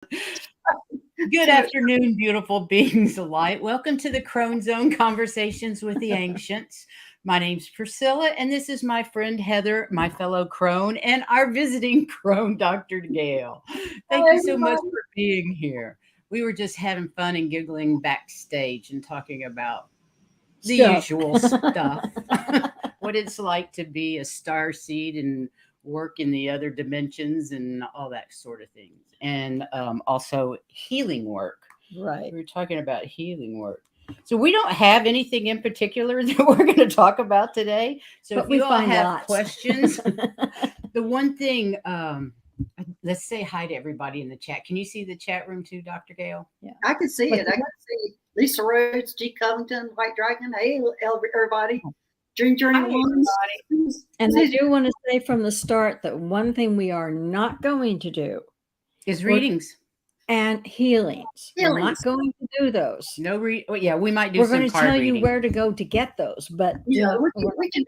Good afternoon, beautiful beings of light. Welcome to the Crone Zone Conversations with the Ancients. My name's Priscilla, and this is my friend Heather, my fellow Crone, and our visiting Crone, Dr. Gail. Thank you so much for being here. We were just having fun and giggling backstage and talking about the usual stuff. What it's like to be a star seed and work in the other dimensions and all that sort of things. And also healing work. Right. We were talking about healing work. So we don't have anything in particular that we're going to talk about today. So But if we you all find have lots. questions, the one thing, let's say hi to everybody in the chat. Can you see the chat room too, Dr. Gail? Yeah, I can see it. I can see Lisa Rhodes, G. Covington, White Dragon. Hey, everybody. Dream Journey Ones. And I do want to say from the start that one thing we are not going to do is readings and healings. We're not going to do those. No, yeah, we might do. We're going to tell you where to go to get those, but yeah,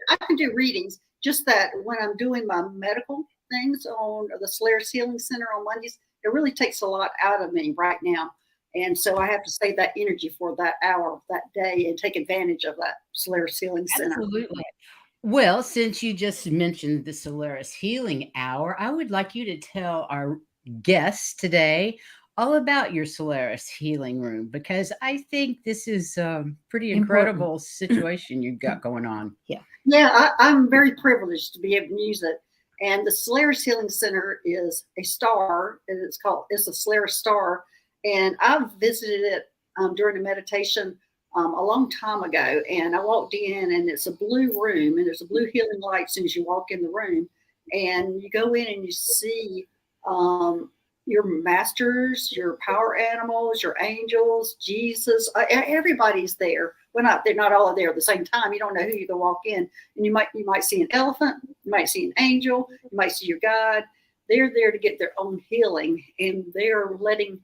I can do readings. Just that when I'm doing my medical things on the Solaris Healing Center on Mondays, it really takes a lot out of me right now. And so I have to save that energy for that hour, that day, and take advantage of that Solaris Healing Center. Absolutely. Well, since you just mentioned the Solaris Healing Hour, I would like you to tell our guests today all about your Solaris Healing Room, because I think this is a pretty incredible situation you've got going on. Yeah, I'm very privileged to be able to use it. And the Solaris Healing Center is a star, and it's a Solaris star. And I've visited it during a meditation a long time ago. And I walked in, and it's a blue room, and there's a blue healing light as soon as you walk in the room. And you go in and you see your masters, your power animals, your angels, Jesus. Everybody's there. Well, they're not all there at the same time. You don't know who you can walk in, and you might see an elephant, you might see an angel, you might see your guide. They're there to get their own healing, and they're letting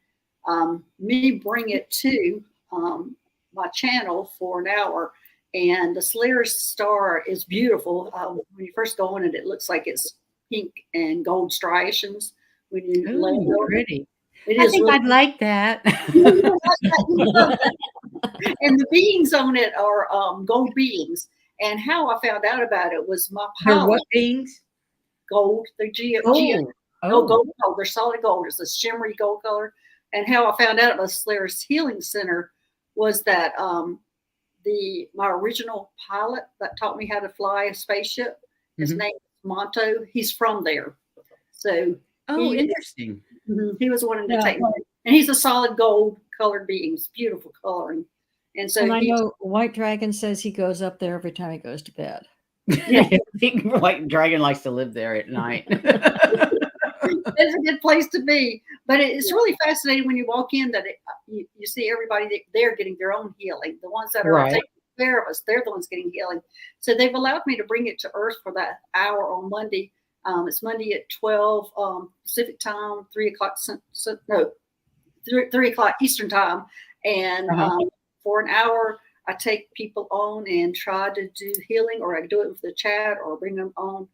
me bring it to my channel for an hour. And the Solaris star is beautiful. When you first go in it, it looks like it's pink and gold striations. When you land over pretty. I think really, I'd like that. And the beings on it are gold beings. And how I found out about it was my pilot. They're what beings? Gold. They're gold. They're solid gold. It's a shimmery gold color. And how I found out about the Solaris Healing Center was that my original pilot that taught me how to fly a spaceship, his name is Monto. He's from there. So interesting. He was wanting to take me. And he's a solid gold colored being. It's beautiful coloring. And so I know White Dragon says he goes up there every time he goes to bed. Yeah, I think White Dragon likes to live there at night. It's a good place to be. But it's really fascinating when you walk in that you see everybody there getting their own healing. The ones that are taking care of us, they're the ones getting healing. So they've allowed me to bring it to Earth for that hour on Monday. It's Monday at 12 Pacific time, 3 o'clock Eastern time. And for an hour, I take people on and try to do healing, or I do it with the chat, or bring them on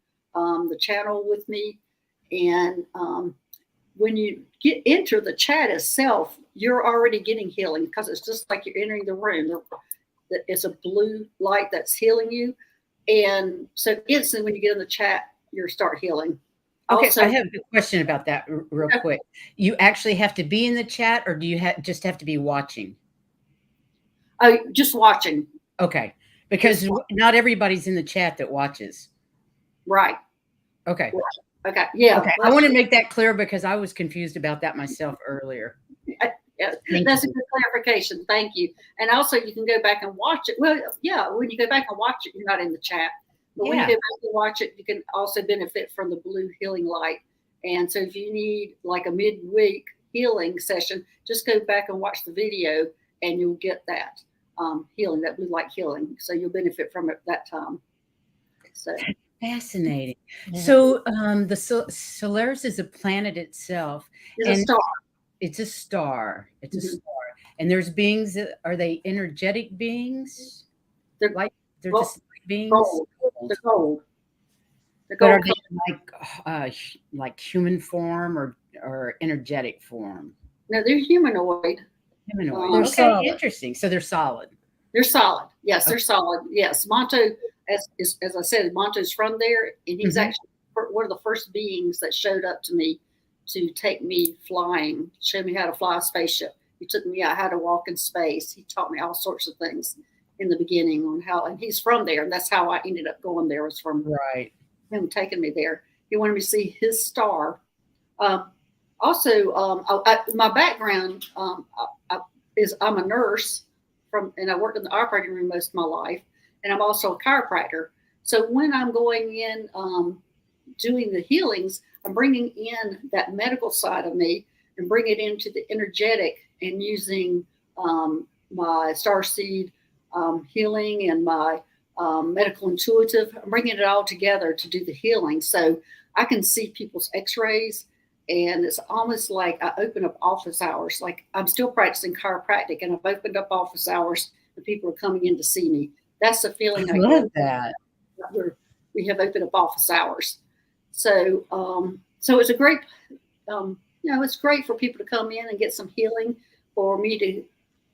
the channel with me. And when you enter the chat itself, you're already getting healing, because it's just like you're entering the room. It's a blue light that's healing you. And so instantly when you get in the chat, you start healing. Okay, so I have a question about that real quick. You actually have to be in the chat, or do you just have to be watching? Just watching. Okay, because not everybody's in the chat that watches. Right. Okay. Okay. Yeah. Okay. I want to make that clear, because I was confused about that myself earlier. Yeah, that's a good clarification. Thank you. And also, you can go back and watch it. Well, yeah, when you go back and watch it, you're not in the chat. But when you go back and watch it, you can also benefit from the blue healing light. And so if you need like a midweek healing session, just go back and watch the video, and you'll get that healing, that blue light healing. So you'll benefit from it that time. So fascinating. Yeah. So the Solaris is a planet itself. It's a star. It's a star. It's a star. And there's beings that, are they energetic beings? They're just beings. Gold. They're gold. But are they like human form or energetic form? No, they're humanoid. Humanoid. They're Okay, solid. Interesting. So they're solid. They're solid. Yes, they're Okay. solid. Yes, Monto, as I said, Monto's from there, and he's actually one of the first beings that showed up to me to take me flying, show me how to fly a spaceship. He took me out how to walk in space. He taught me all sorts of things in the beginning on how, and he's from there, and that's how I ended up going there, was from Right. him taking me there. He wanted me to see his star. My background is I'm a nurse and I worked in the operating room most of my life, and I'm also a chiropractor. So when I'm going in doing the healings, I'm bringing in that medical side of me and bring it into the energetic and using my starseed healing and my medical intuitive. I'm bringing it all together to do the healing. So I can see people's x-rays, and it's almost like I open up office hours. Like I'm still practicing chiropractic, and I've opened up office hours and people are coming in to see me. That's the feeling I love get. that. We have opened up office hours. So it's a great, it's great for people to come in and get some healing, for me to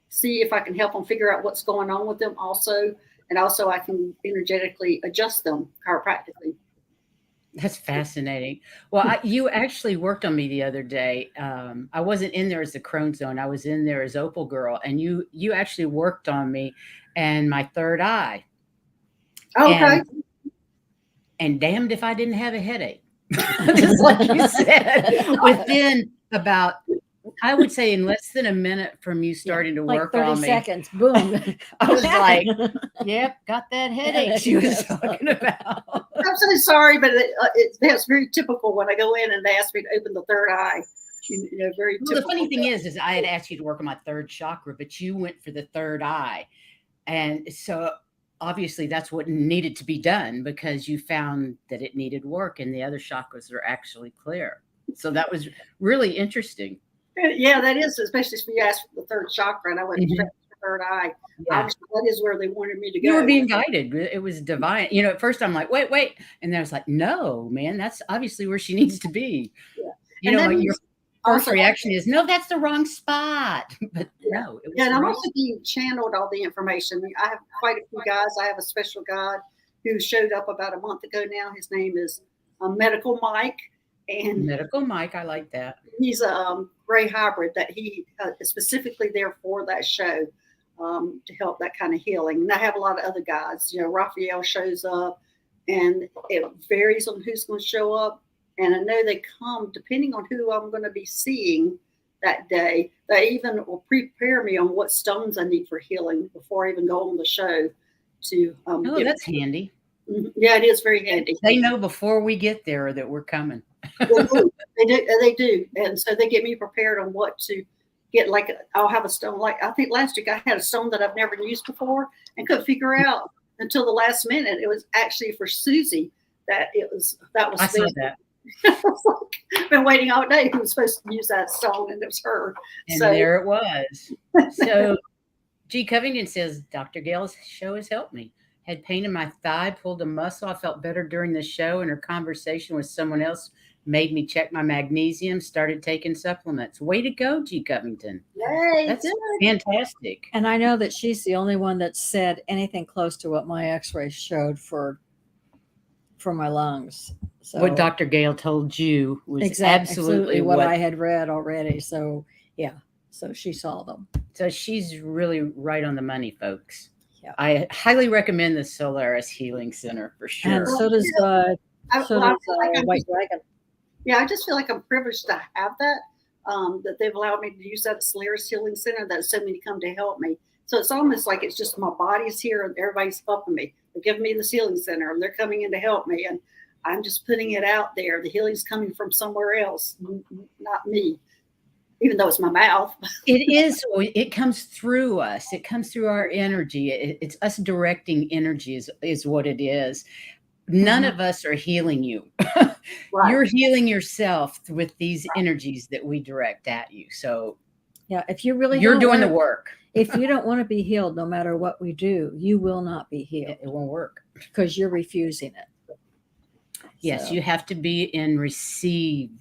see if I can help them figure out what's going on with them also. And also I can energetically adjust them chiropractically. That's fascinating. Well, you actually worked on me the other day. I wasn't in there as the Crone Zone. I was in there as Opal Girl, and you actually worked on me and my third eye. Okay. And damned if I didn't have a headache. Just like you said, within about, I would say, in less than a minute from you starting to work like 30 on me, seconds, boom. I was like, "Yep, got that headache she was talking about." I'm so sorry, but that's very typical when I go in and they ask me to open the third eye. Very Well, the typical. funny thing is I had asked you to work on my third chakra, but you went for the third eye, and so obviously that's what needed to be done, because you found that it needed work, and the other chakras are actually clear. So that was really interesting. Yeah, that is, especially if you asked for the third chakra, and I went straight to the third eye. Yeah. Obviously, that is where they wanted me to go. You were being guided. It was divine. At first I'm like, wait. And then I was like, no, man, that's obviously where she needs to be. Yeah. Your first reaction is, no, that's the wrong spot. But no, it was and I'm also being channeled all the information. I have quite a few guys. I have a special guide who showed up about a month ago now. His name is Medical Mike. And Medical Mike, I like that. He's a gray hybrid that he is specifically there for that show to help that kind of healing. And I have a lot of other guys. Raphael shows up, and it varies on who's going to show up. And I know they come depending on who I'm going to be seeing that day. They even will prepare me on what stones I need for healing before I even go on the show. That's handy. Yeah, it is very handy. They know before we get there that we're coming. They do. And so they get me prepared on what to get. Like I'll have a stone. Like I think last week I had a stone that I've never used before and couldn't figure out until the last minute. It was actually for Susie that was. I saw that. I've been waiting all day. Who was supposed to use that stone, and it was her. And there it was. So G. Covington says, Dr. Gail's show has helped me. Had pain in my thigh, pulled a muscle. I felt better during the show, and her conversation with someone else made me check my magnesium, started taking supplements. Way to go, G. Covington. Yay, that's fantastic. And I know that she's the only one that said anything close to what my x-rays showed for my lungs. So what Dr. Gail told you was absolutely what I had read already. So yeah, so she saw them. So she's really right on the money, folks. Yeah. I highly recommend the Solaris Healing Center for sure. And so does White Dragon. Yeah, I just feel like I'm privileged to have that, that they've allowed me to use that Solaris Healing Center, that so many come to help me. So it's almost like it's just my body's here and everybody's helping me. They're giving me the healing center and they're coming in to help me. And I'm just putting it out there. The healing's coming from somewhere else, not me, even though it's my mouth. It is. It comes through us. It comes through our energy. It's us directing energy is what it is. None of us are healing you. Right. You're healing yourself with these energies that we direct at you. So yeah, if you really you're doing the work. If you don't want to be healed, no matter what we do, you will not be healed. It won't work because you're refusing it. Yes, so you have to be in receiving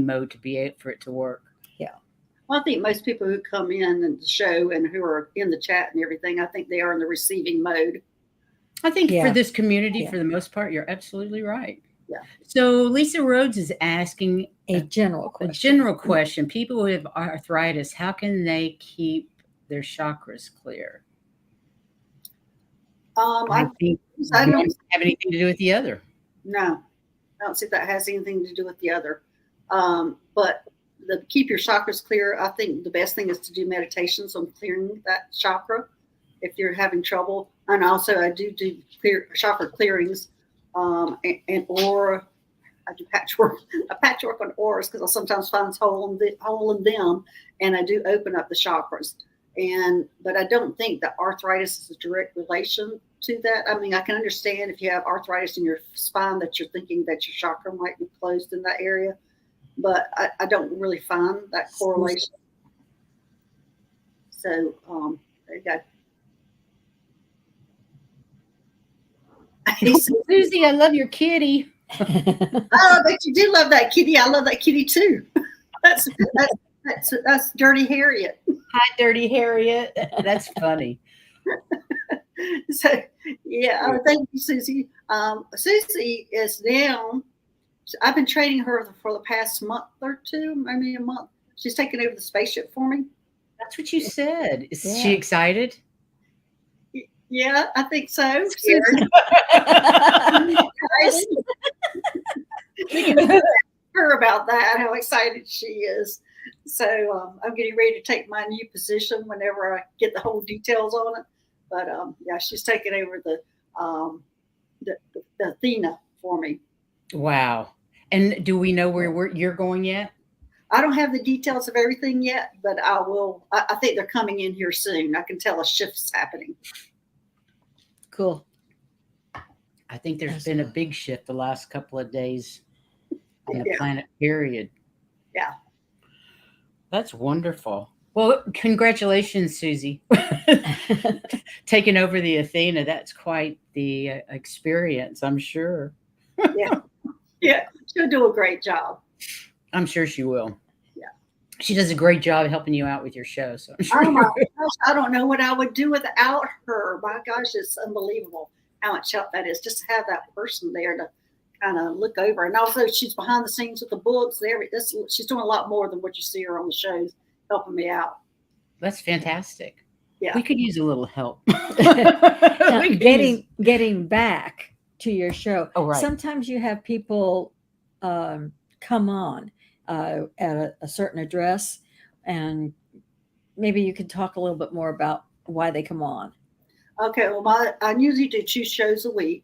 mode to be able for it to work. Yeah. Well, I think most people who come in and the show and who are in the chat and everything, I think they are in the receiving mode. I think for Yeah. this community, Yeah. for the most part, you're absolutely right. Yeah. So Lisa Rhodes is asking A general a question. general question. People who have arthritis, how can they keep their chakras clear? I think I one don't doesn't have anything to do with the other. No, I don't see if that has anything to do with the other. But keep your chakras clear. I think the best thing is to do meditations on clearing that chakra if you're having trouble. And also, I do chakra clearings and aura. I do patchwork. I patchwork on auras because I sometimes find hole in them, and I do open up the chakras. But I don't think that arthritis is a direct relation to that. I mean, I can understand if you have arthritis in your spine that you're thinking that your chakra might be closed in that area, but I don't really find that correlation. So there you go. Susie, I love your kitty. Oh, but you do love that kitty. I love that kitty too. That's Dirty Harriet. Hi, Dirty Harriet. That's funny. So yeah, thank you, Susie. Susie is down. I've been training her for the past month or two, maybe a month. She's taken over the spaceship for me. That's what you said. Is she excited? Yeah, I think so. Scared. We can ask her about that, how excited she is. So I'm getting ready to take my new position whenever I get the whole details on it. But yeah, she's taking over the Athena for me. Wow. And do we know where you're going yet? I don't have the details of everything yet, but I will. I think they're coming in here soon. I can tell a shift's happening. Cool. I think there's been a big shift the last couple of days on the planet, period. Yeah. That's wonderful. Well, congratulations, Susie. Taking over the Athena. That's quite the experience, I'm sure. Yeah, she'll do a great job. I'm sure she will. Yeah. She does a great job helping you out with your show. So I'm sure oh my gosh, I don't know what I would do without her. My gosh, it's unbelievable how much help that is just to have that person there to kind of look over. And also she's behind the scenes with the books. She's doing a lot more than what you see her on the shows, helping me out. That's fantastic. Yeah. We could use a little help. Now, getting back to your show. Oh, right. Sometimes you have people come on at a certain address, and maybe you could talk a little bit more about why they come on. Okay, well, I usually do 2 shows a week,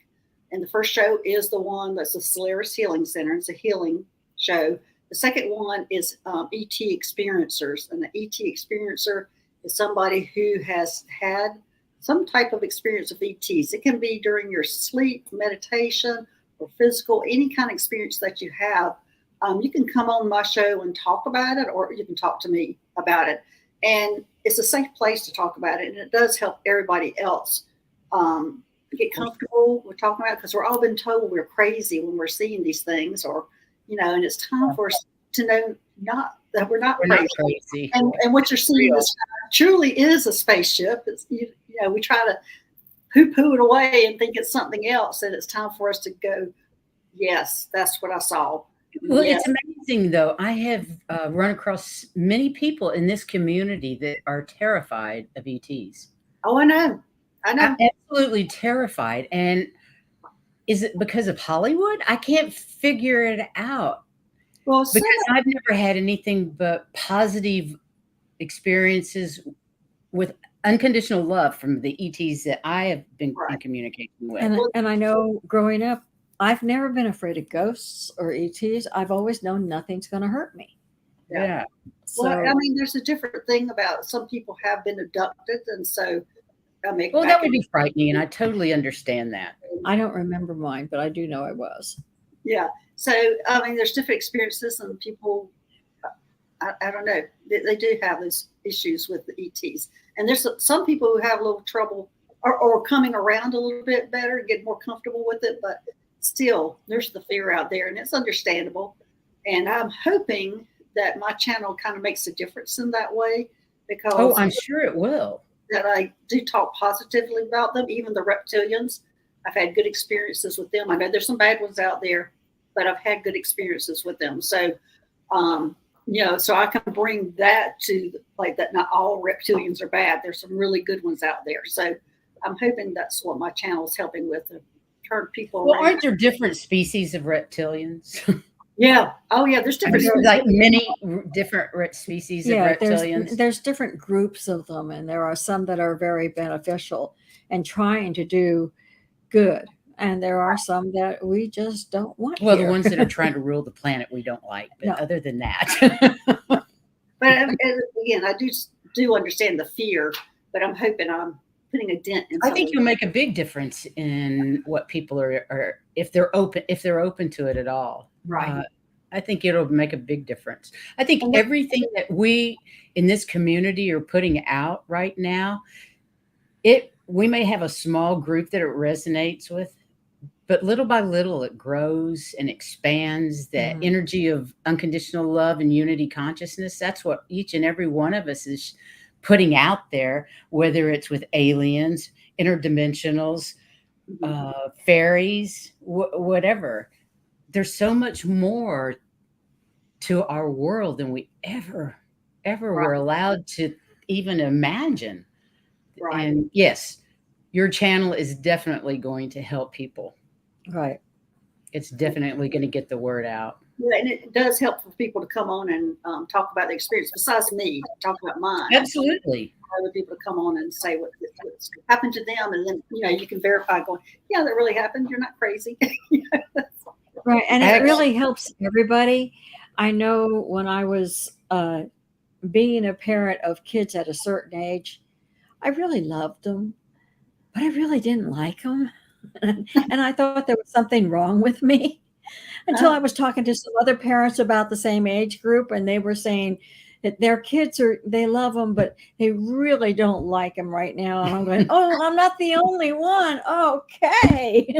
and the first show is the one that's the Solaris Healing Center. It's a healing show. The second one is ET Experiencers, and the ET Experiencer is somebody who has had some type of experience with ETs. It can be during your sleep, meditation, or physical, any kind of experience that you have. You can come on my show and talk about it, or you can talk to me about it. And it's a safe place to talk about it. And it does help everybody else get comfortable with talking about it, because we're all been told we're crazy when we're seeing these things, or, and it's time for us to know that we're not crazy. And what you're seeing truly is a spaceship. It's, we try to poo-poo it away and think it's something else. And it's time for us to go, yes, that's what I saw. Well, It's amazing, though. I have run across many people in this community that are terrified of ETs. Oh, I know. I'm absolutely terrified. And is it because of Hollywood? I can't figure it out. Well, because I've never had anything but positive experiences with unconditional love from the ETs that I have been in communication with. And I know growing up, I've never been afraid of ghosts or ETs. I've always known nothing's going to hurt me. Yeah. So, well, I mean, there's a different thing about some people have been abducted. And so, that would be frightening. And I totally understand that. I don't remember mine, but I do know I was. Yeah. So, I mean, there's different experiences, and people, I don't know, they do have those issues with the ETs. And there's some people who have a little trouble or coming around a little bit better, get more comfortable with it. But still, there's the fear out there, and it's understandable. And I'm hoping that my channel kind of makes a difference in that way, because Oh, I'm sure it will. that I do talk positively about them, even the reptilians. I've had good experiences with them. I know there's some bad ones out there, but I've had good experiences with them. So, so I can bring that to the plate, that not all reptilians are bad. There's some really good ones out there. So I'm hoping that's what my channel is helping with, to turn people Well, around. aren't there different species of reptilians? Yeah. Oh, yeah. There's different. There's like many different species of reptilians. There's different groups of them, and there are some that are very beneficial and trying to do good, and there are some that we just don't want. Well, here. the ones that are trying to rule the planet we don't like, but No. other than that. But again, I do understand the fear, but I'm hoping I'm putting a dent in. I think you'll make a big difference in what people are if they're open to it at all. Right. I think it'll make a big difference. I think everything that we in this community are putting out right now, we may have a small group that it resonates with, but little by little it grows and expands. That energy of unconditional love and unity consciousness. That's what each and every one of us is putting out there, whether it's with aliens, interdimensionals, fairies, whatever. There's so much more to our world than we ever were allowed to even imagine. Right. And yes, your channel is definitely going to help people. Right. It's definitely going to get the word out. Yeah, and it does help for people to come on and talk about the experience. Besides me, talk about mine. Absolutely. Other people to come on and say what's happened to them, and then you can verify. Going, yeah, that really happened. You're not crazy. Right, and it really helps everybody. I know when I was being a parent of kids at a certain age, I really loved them, but I really didn't like them. And I thought there was something wrong with me until I was talking to some other parents about the same age group, and they were saying that their kids they love them, but they really don't like them right now. And I'm going, oh, I'm not the only one. Okay.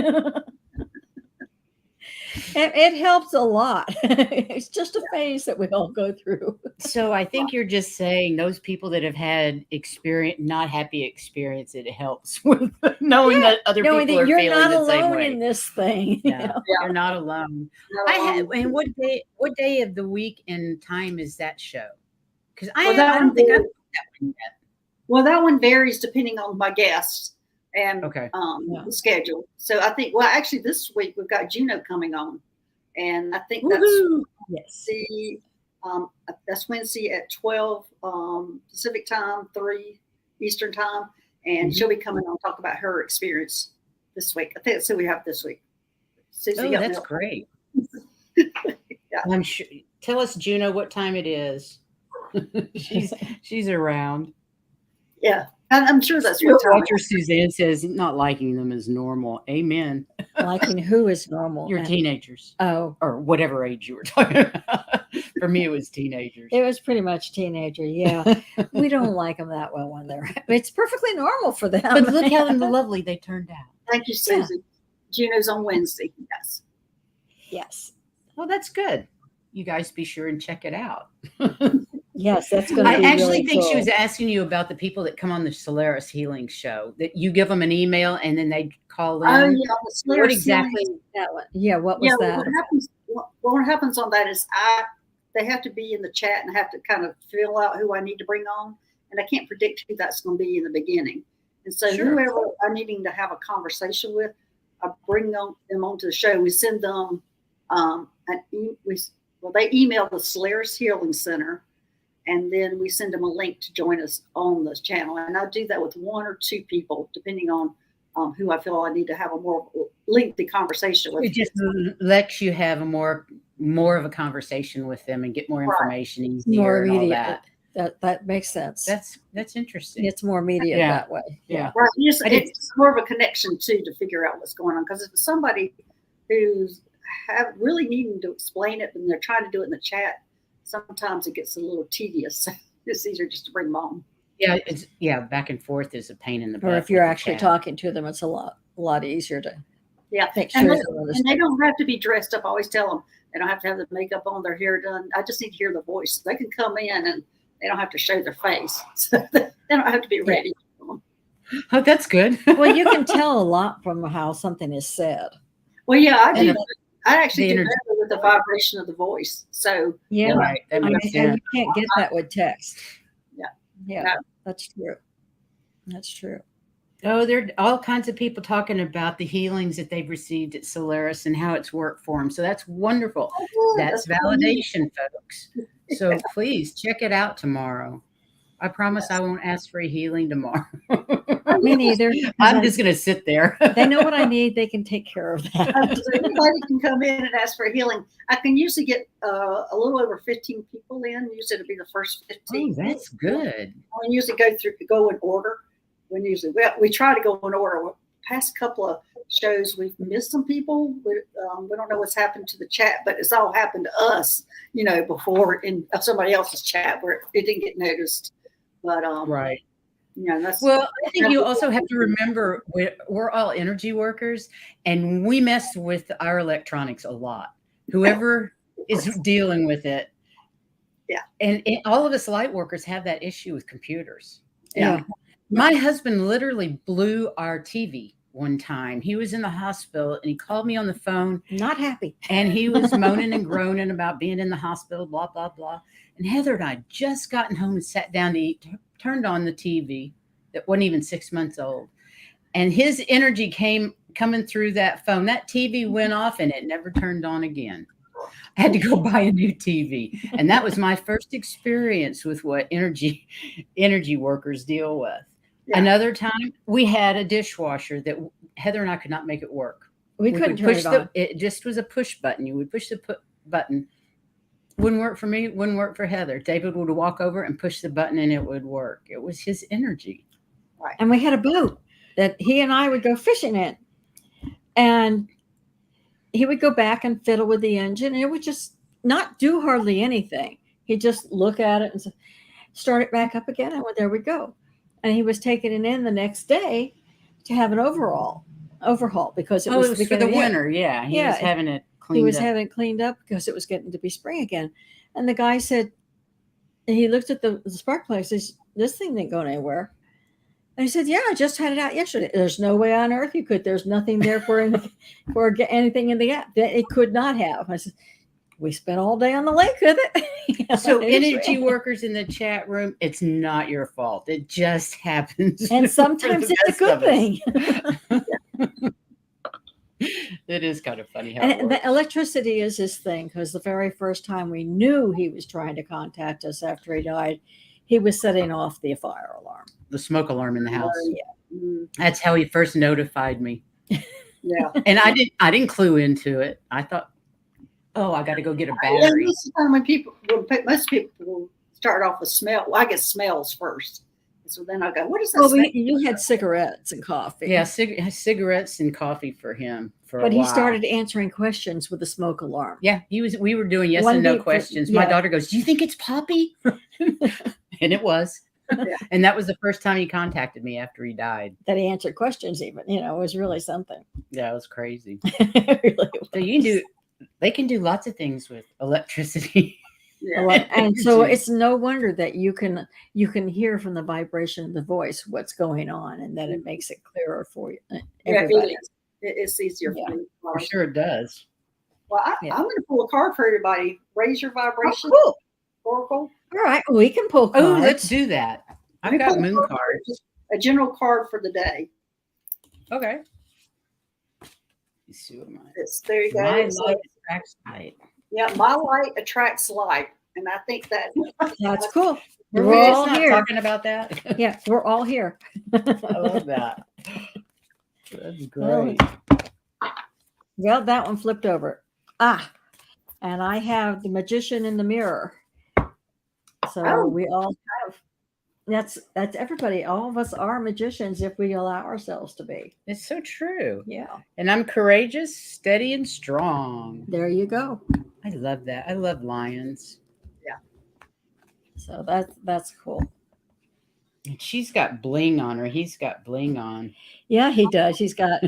It helps a lot. It's just a phase that we all go through. So I think you're just saying those people that have had not happy experience, it helps with knowing that other people are you're feeling not the same alone way. in this thing. You're not alone. And what day of the week and time is that show? Because I don't think I've done that one yet. Well, that one varies depending on my guests and the schedule. So I think, actually this week we've got Juno coming on, and I think that's Wednesday at 12 Pacific time, 3 Eastern time, and she'll be coming on to talk about her experience this week. I think that's who we have this week. Susie, that's great. Yeah. I'm sure. Tell us, Juno, what time it is. she's around. Yeah, I'm sure that's what time. Watcher Suzanne says not liking them is normal. Amen. Liking who is normal? Your teenagers. Oh. Or whatever age you were talking about. For me, it was teenagers. It was pretty much teenager, yeah. We don't like them that well when it's perfectly normal for them. But look how lovely they turned out. Thank you, Susie. Yeah. Juno's on Wednesday. Yes. Yes. Well, that's good. You guys be sure and check it out. Yes, that's going to be I actually really think cool. She was asking you about the people that come on the Solaris Healing Show, that you give them an email and then they call in. Oh, yeah. The Solaris what exactly? That one. Yeah, what was that? What happens on that is they have to be in the chat and have to kind of fill out who I need to bring on. And I can't predict who that's going to be in the beginning. And so whoever I'm needing to have a conversation with, I bring them onto the show. We send them they email the Solaris Healing Center, and then we send them a link to join us on this channel. And I do that with 1 or 2 people, depending on who I feel I need to have a more lengthy conversation with. It just lets you have a more of a conversation with them and get more information easier. More and immediate. All that. That makes sense. That's interesting. It's more immediate that way. Yeah. Right. It's more of a connection too, to figure out what's going on. Because if it's somebody who's really needing to explain it and they're trying to do it in the chat, sometimes it gets a little tedious. So it's easier just to bring them on. Yeah, back and forth is a pain in the butt. Or if you're actually talking to them, it's a lot easier to make sure. And they don't have to be dressed up. I always tell them, They don't have to have the makeup on, their hair done. I just need to hear the voice. They can come in and they don't have to show their face. So they don't have to be ready. Oh, that's good. Well, you can tell a lot from how something is said. Well, yeah, I do. And I actually the do energy- better with the vibration of the voice. So Yeah, Right. That I makes mean, sense. you can't get that with text. Yeah. Yeah, No. that's true. That's true. Oh, there are all kinds of people talking about the healings that they've received at Solaris and how it's worked for them. So that's wonderful. That's validation, folks. So please check it out tomorrow. I promise I won't ask for a healing tomorrow. Me neither. I'm just going to sit there. They know what I need. They can take care of that. Anybody can come in and ask for healing. I can usually get a little over 15 people in. Usually it'll be the first 15. Oh, that's good. We usually go in order. We try to go in order. Past couple of shows, we've missed some people. We don't know what's happened to the chat, but it's all happened to us, before in somebody else's chat where it didn't get noticed. But Right. That's Well, I think you also have to remember we're all energy workers and we mess with our electronics a lot. Whoever is dealing with it. Yeah. And all of us light workers have that issue with computers. Yeah. My husband literally blew our TV one time. He was in the hospital and he called me on the phone. Not happy. And he was moaning and groaning about being in the hospital, blah, blah, blah. And Heather and I had just gotten home and sat down to eat, turned on the TV that wasn't even 6 months old. And his energy coming through that phone. That TV went off and it never turned on again. I had to go buy a new TV. And that was my first experience with what energy workers deal with. Yeah. Another time we had a dishwasher that Heather and I could not make it work. We couldn't turn it on. It just was a push button. You would push the button. Wouldn't work for me. Wouldn't work for Heather. David would walk over and push the button and it would work. It was his energy. Right. And we had a boat that he and I would go fishing in. And he would go back and fiddle with the engine and it would just not do hardly anything. He'd just look at it and start it back up again. And there we go. And he was taking it in the next day to have an overhaul because it was for the winter. Yeah. He was having it cleaned up. He was having it cleaned up because it was getting to be spring again. And the guy said, he looked at the spark plug and says, this thing didn't go anywhere. And he said, yeah, I just had it out yesterday. There's no way on earth you could. There's nothing there for anything in the app that it could not have. I said, we spent all day on the lake with it. So energy workers in the chat room, it's not your fault. It just happens. And sometimes it's a good thing. It is kind of funny how and the electricity is his thing, because the very first time we knew he was trying to contact us after he died, he was setting off the fire alarm. The smoke alarm in the house. Yeah. That's how he first notified me. Yeah. And I didn't clue into it. I thought, oh, I got to go get a battery. Most of the time most people will start off with smell. Well, I get smells first. So then I go, what is that? Well, you had cigarettes and coffee. Yeah, cigarettes and coffee for him for but a while. He started answering questions with the smoke alarm. Yeah, we were doing yes and no questions. My daughter goes, do you think it's Poppy? And it was. Yeah. And that was the first time he contacted me after he died. That he answered questions even, it was really something. Yeah, it was crazy. It really was. So they can do lots of things with electricity. Yeah. And so it's no wonder that you can hear from the vibration of the voice what's going on, and that it makes it clearer for you. Everybody. It's easier for me. For sure it does. Well, I'm going to pull a card for everybody. Raise your vibration. Oh, cool. Oracle. All right, we can pull cards. Oh, let's do that. I've got moon cards. A general card for the day. Okay. Let's see what mine. There you go. My light attracts light. Yeah, my light attracts light, and I think that's cool. We're all not here talking about that. Yeah, we're all here. I love that. That's great. Well, that one flipped over. And I have the Magician in the Mirror. So we all have. That's everybody. All of us are magicians if we allow ourselves to be. It's so true. Yeah. And I'm courageous, steady, and strong. There you go. I love that. I love lions. Yeah. So that's cool. And she's got bling on her. He's got bling on. Yeah, he does. He's got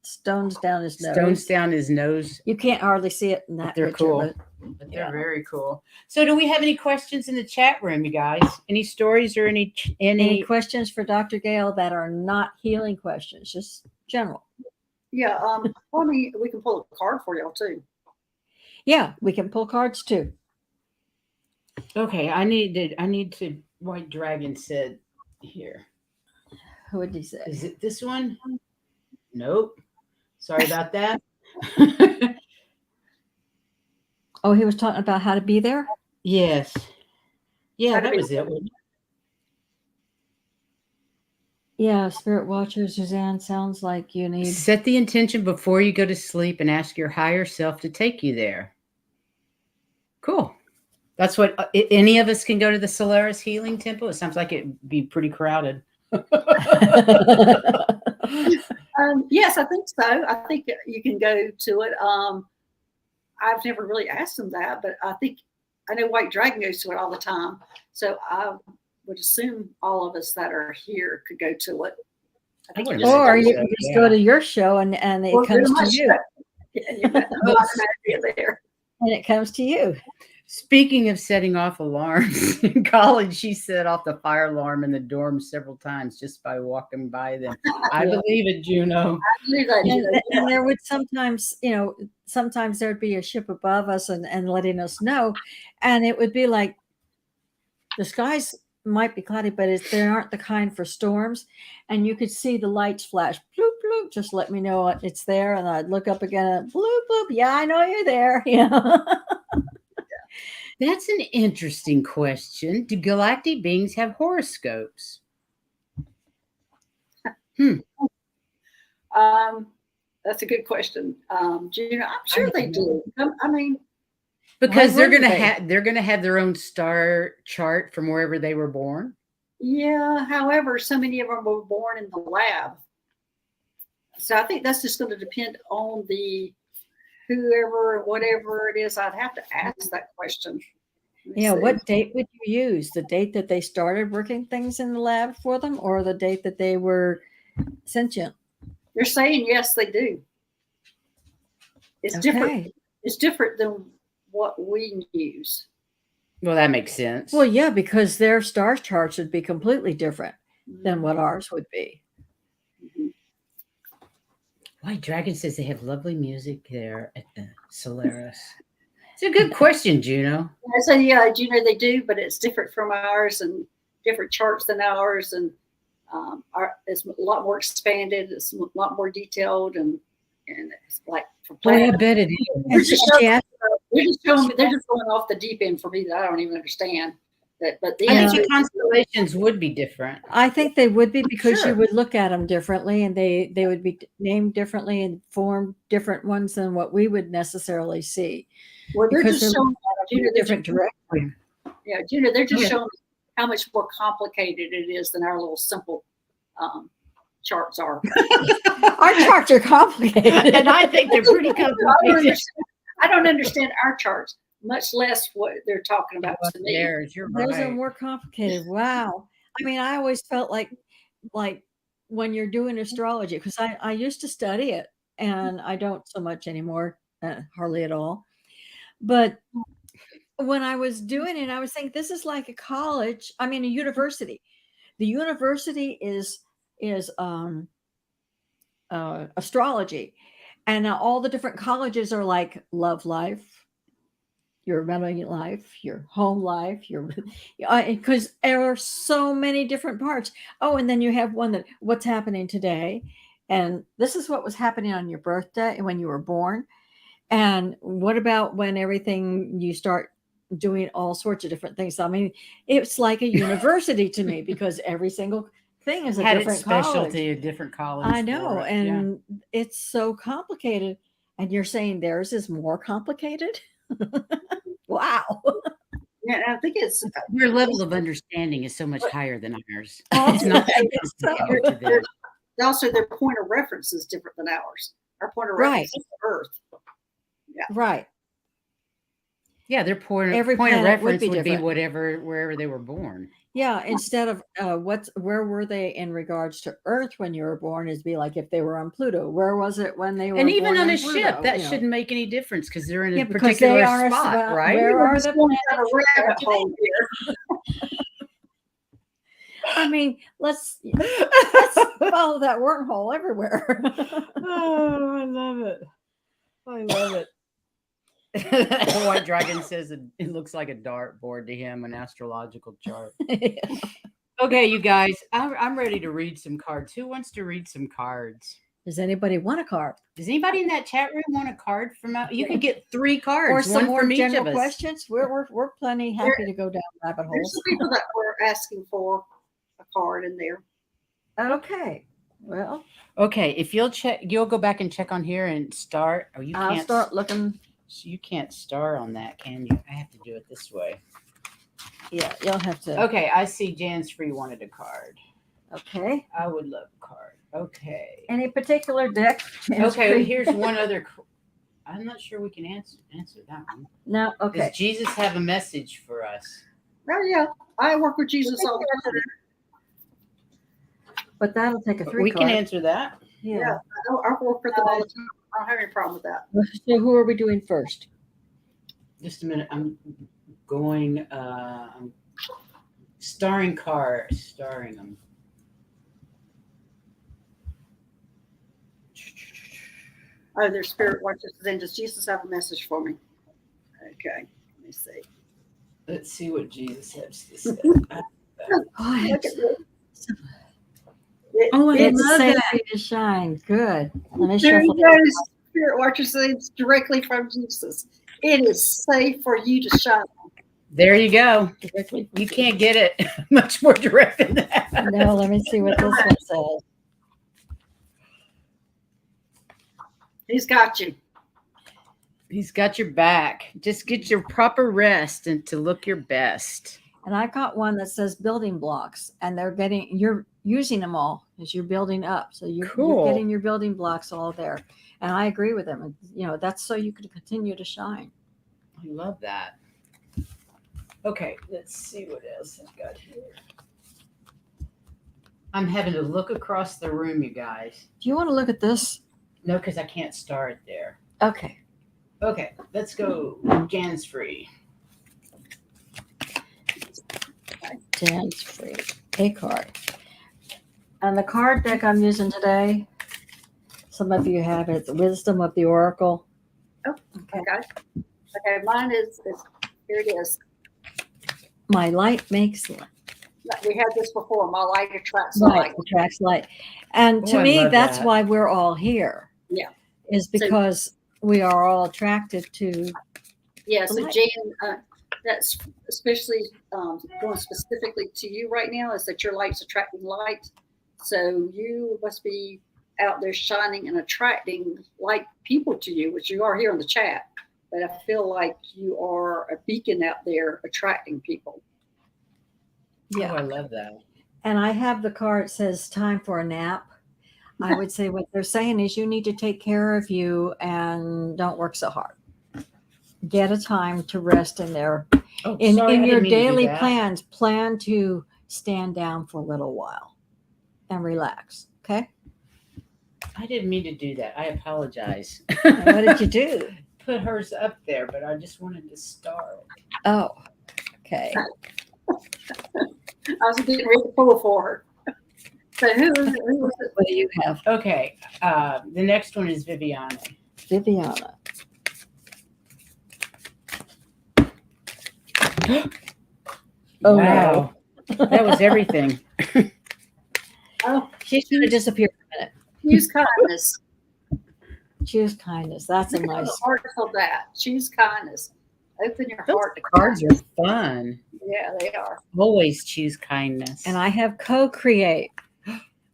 stones down his nose. Stones down his nose. You can't hardly see it in that They're picture, cool. But they're very cool. So do we have any questions in the chat room, you guys? Any stories or any questions for Dr. Gail that are not healing questions, just general? Yeah. I mean, we can pull a card for y'all too. Yeah, we can pull cards too. Okay, I need to. White Dragon said here. Who would he say? Is it this one? Nope. Sorry about that. Oh, he was talking about how to be there? Yes. Yeah, that was it. Yeah, Spirit Watcher, Suzanne, sounds like you need... Set the intention before you go to sleep and ask your higher self to take you there. Cool. That's what... any of us can go to the Solaris Healing Temple? It sounds like it'd be pretty crowded. Yes, I think so. I think you can go to it. I've never really asked them that, but I know White Dragon goes to it all the time. So I would assume all of us that are here could go to it. Or you can just go to your show and it comes to you. And it comes to you. Speaking of setting off alarms, in college, she set off the fire alarm in the dorm several times just by walking by them. I believe it, Juno. I believe that, Juno. And there would sometimes, sometimes there'd be a ship above us and letting us know. And it would be like, the skies might be cloudy, but they aren't the kind for storms. And you could see the lights flash, bloop, bloop, just let me know it's there. And I'd look up again and bloop, bloop. Yeah, I know you're there. Yeah. That's an interesting question. Do galactic beings have horoscopes? That's a good question. Juno, I'm sure they do. I mean, because they're gonna have their own star chart from wherever they were born. Yeah. However, so many of them were born in the lab. So I think that's just going to depend on whoever, whatever it is. I'd have to ask that question. Yeah, what date would you use? The date that they started working things in the lab for them, or the date that they were sentient? They're saying yes, they do. It's different. It's different than what we use. Well, that makes sense. Well, yeah, because their star charts would be completely different than what ours would be. White Dragon says they have lovely music there at the Solaris. It's a good question, Juno. So yeah, Juno, they do, but it's different from ours and different charts than ours, and it's a lot more expanded. It's a lot more detailed, and it's like for planets. I bet it is. They're just going off the deep end for me that I don't even understand. But the I think the constellations would be different. I think they would be, because you would look at them differently, and they would be named differently and form different ones than what we would necessarily see. Well, they're just showing Juno, different direction. Yeah, Juno, they're just showing how much more complicated it is than our little simple charts are. Our charts are complicated, and I think they're pretty complicated. I don't understand our charts, much less what they're talking about to me. You're right. Those are more complicated. Wow. I mean, I always felt like when you're doing astrology, because I used to study it, and I don't so much anymore, hardly at all. But when I was doing it, I was thinking, this is like a college. I mean, a university. The university is astrology, and all the different colleges are like love life, your memory life, your home life, because there are so many different parts. Oh, and then you have one that what's happening today, and this is what was happening on your birthday and when you were born. And what about when you start doing all sorts of different things? I mean, it's like a university to me, because every single thing is a different specialty, a different college. I know, and it's so complicated. And you're saying theirs is more complicated? Wow. Yeah, I think your level of understanding is so much higher than ours. It's not to them. Also, their point of reference is different than ours. Our point of reference is the Earth. Yeah. Right. Yeah, their point of reference would be wherever they were born. Yeah, instead of where were they in regards to Earth when you were born? Is be like if they were on Pluto. Where was it when they were And even born on on a Pluto? ship, that You know? shouldn't make any difference because they're in a Yeah, because they particular are spot, right? where We're are just the going down planets? a rabbit hole here. I mean, let's follow that wormhole everywhere. Oh, I love it. I love it. The White Dragon says it looks like a dartboard to him, an astrological chart. Okay, you guys, I'm ready to read some cards. Who wants to read some cards? Does anybody want a card? Does anybody in that chat room want a card from us? You could get 3 cards, Or some one more from each general of us. questions? We're plenty happy to go down rabbit There's holes. some people that were asking for a card in there. Okay. Well, Okay, if you'll go back and check on here and start. Oh, you I'll can't start looking. You can't star on that, can you? I have to do it this way. Yeah, you'll have to. Okay, I see Jan's Free wanted a card. Okay. I would love a card. Okay. Any particular deck? Okay, here's one other. I'm not sure we can answer that one. No. Okay. Does Jesus have a message for us? Oh yeah, I work with Jesus all the time. But that'll take a 3 We card. can answer that. Yeah. I work with them all the time. I don't have any problem with that. So who are we doing first? Just a minute. I'm going. I'm starring them. Oh, their spirit watches. Then does Jesus have a message for me? Okay, let me see. Let's see what Jesus has to say. Oh, Look at this. Oh, I it's love safe that. to shine. Good. Let me There shuffle you go. this. Spirit watcher says directly from Jesus. It is safe for you to shine. There you go. Directly. You can't get it much more direct than that. No, let me see what this one says. He's got you. He's got your back. Just get your proper rest and to look your best. And I got one that says building blocks, and you're using them all as you're building up. So you're getting your building blocks all there. And I agree with them. That's so you can continue to shine. I love that. Okay, let's see what else I've got here. I'm having to look across the room, you guys. Do you want to look at this? No, because I can't start there. Okay. Okay, let's go. Jan's Free. Jan's Free. A card. And the card deck I'm using today, some of you have it, the Wisdom of the Oracle. Oh, okay. Okay, mine is here it is. My light makes light. We had this before. My light attracts light. Attracts light. And to I me, love that's that. why we're all here. Yeah. Is because we are all attracted to. Yeah, so light. Jan, that's especially going specifically to you right now is that your light's attracting light. So you must be out there shining and attracting light people to you, which you are here in the chat. But I feel like you are a beacon out there attracting people. Yeah. Oh, I love that. And I have the card that says time for a nap. I would say what they're saying is you need to take care of you and don't work so hard. Get a time to rest in there. Oh, In sorry, I your didn't mean to do daily that. plans, plan to stand down for a little while and relax. Okay. I didn't mean to do that. I apologize. And what did you do? Put hers up there, but I just wanted to start. Oh, okay. I was getting ready to pull for her. So who was it? What do you have? Okay, the next one is Viviana. Viviana. Oh, Wow, that was everything. Oh, She's going to disappear for a minute. choose kindness. Choose kindness. That's a nice. The heart of that. Choose kindness. Open your Those heart to cards are kindness. fun. Yeah, they are. Always choose kindness. And I have co-create,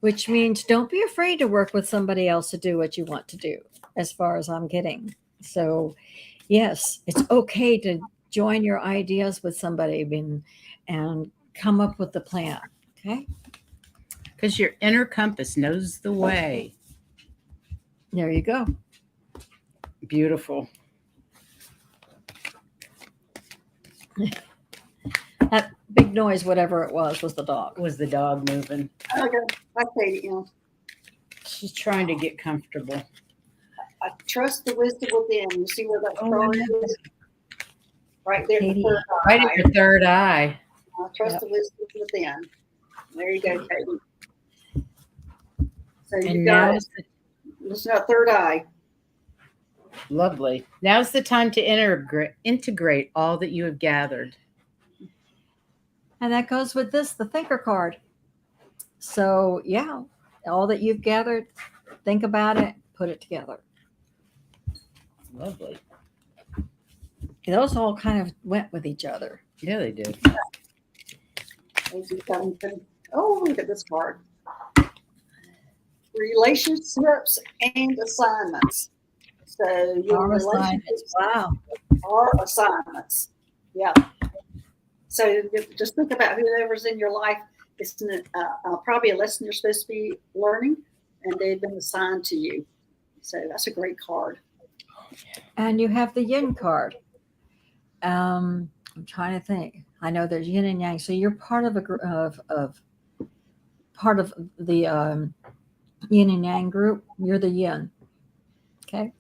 which means don't be afraid to work with somebody else to do what you want to do, as far as I'm getting. So, yes, it's okay to join your ideas with somebody and come up with the plan. Okay. Because your inner compass knows the way. There you go. Beautiful. That big noise, whatever it was the dog. Was the dog moving? Okay, I say it, She's trying to get comfortable. I trust the wisdom within. You see where that Oh, star I is? Right there, Katie. the third Right eye. at your third eye. I trust the wisdom within. There you go, Katie. So you And got now it. is the Listen to that third eye. lovely. Now's the time to integrate all that you have gathered. And that goes with this, the thinker card. So yeah, all that you've gathered, think about it, put it together. Lovely. Those all kind of went with each other. Yeah, they did. Oh, look at this card. Relationships and assignments. So your relationships Wow. are assignments. Yeah. So just think about whoever's in your life. It's probably a lesson you're supposed to be learning, and they've been assigned to you. So that's a great card. And you have the yin card. I'm trying to think. I know there's yin and yang. So you're part of part of the yin and yang group. You're the yin. Okay.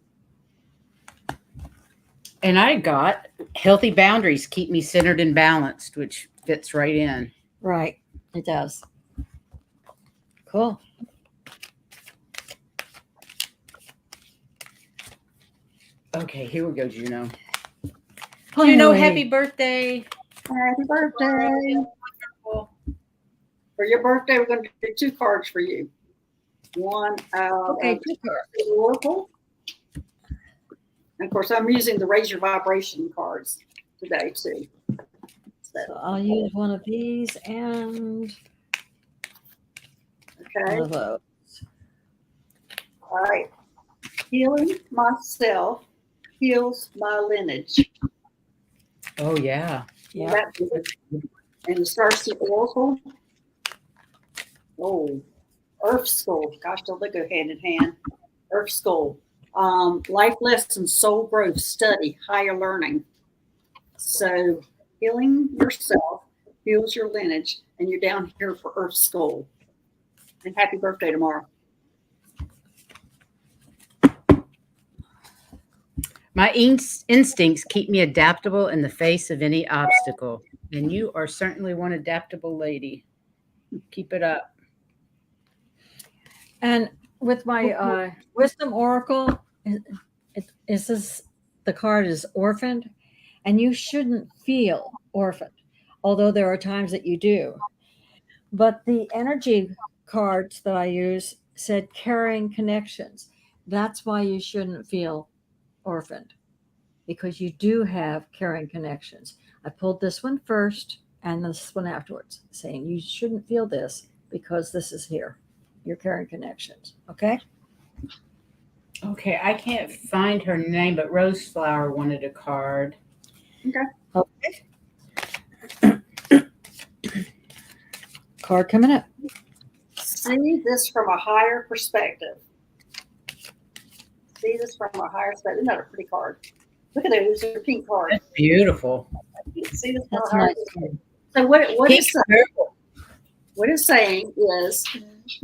And I got healthy boundaries keep me centered and balanced, which fits right in. Right. It does. Cool. Okay, here we go, Juno. Finally. Juno, happy birthday. Happy birthday. For your birthday, we're going to do 2 cards for you. One out Okay, of 2 cards. the Oracle. And of course, I'm using the Raise Your Vibration cards today, too. So I'll use one of these and Okay. one of those. All right. Healing myself heals my lineage. Oh, yeah. Yeah. That's it. And the Starseed Oracle. Oh, Earth School. Gosh, don't they go hand in hand? Earth School. Life lessons, soul growth, study, higher learning. So healing yourself heals your lineage, and you're down here for Earth School. And happy birthday tomorrow. My instincts keep me adaptable in the face of any obstacle. And you are certainly one adaptable lady. Keep it up. And with my wisdom oracle, the card is orphaned, and you shouldn't feel orphaned, although there are times that you do. But the energy cards that I use said carrying connections. That's why you shouldn't feel orphaned, because you do have carrying connections. I pulled this one first and this one afterwards, saying you shouldn't feel this because this is here. You're carrying connections. Okay. Okay, I can't find her name, but Roseflower wanted a card. Okay. Card coming up. See this from a higher perspective. See this from a higher perspective. Isn't that a pretty card? Look at those. They're pink cards. That's beautiful. See this from That's a higher nice. perspective. So what it's saying is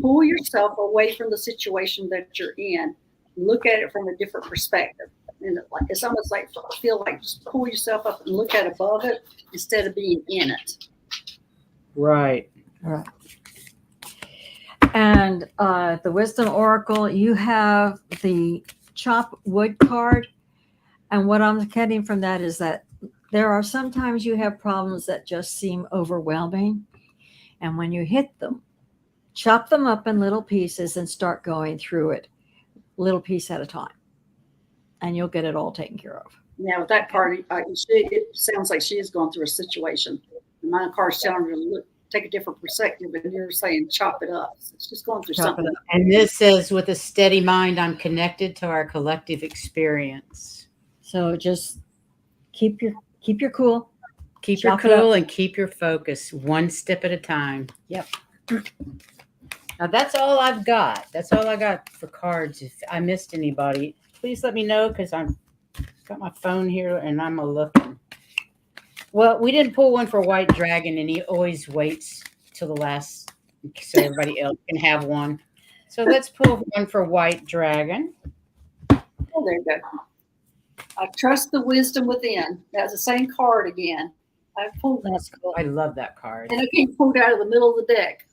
pull yourself away from the situation that you're in. Look at it from a different perspective. And it's almost like feel like just pull yourself up and look at above it instead of being in it. Right. All right. And the Wisdom Oracle, you have the Chop Wood card. And what I'm getting from that is that there are sometimes you have problems that just seem overwhelming. And when you hit them, chop them up in little pieces and start going through it, little piece at a time. And you'll get it all taken care of. Now, with that card, it sounds like she is going through a situation. And my card's telling her to look, take a different perspective, and you're saying chop it up. It's just going through something. And this says, with a steady mind, I'm connected to our collective experience. So just keep your cool. Keep your cool and keep your focus, one step at a time. Yep. Now that's all I've got. That's all I got for cards. If I missed anybody, please let me know, because I've got my phone here and I'm a looking. Well, we didn't pull one for White Dragon, and he always waits till the last so everybody else can have one. So let's pull one for White Dragon. Oh, there you go. I trust the wisdom within. That's the same card again. I pulled that. That's cool. I love that card. And it came pulled out of the middle of the deck.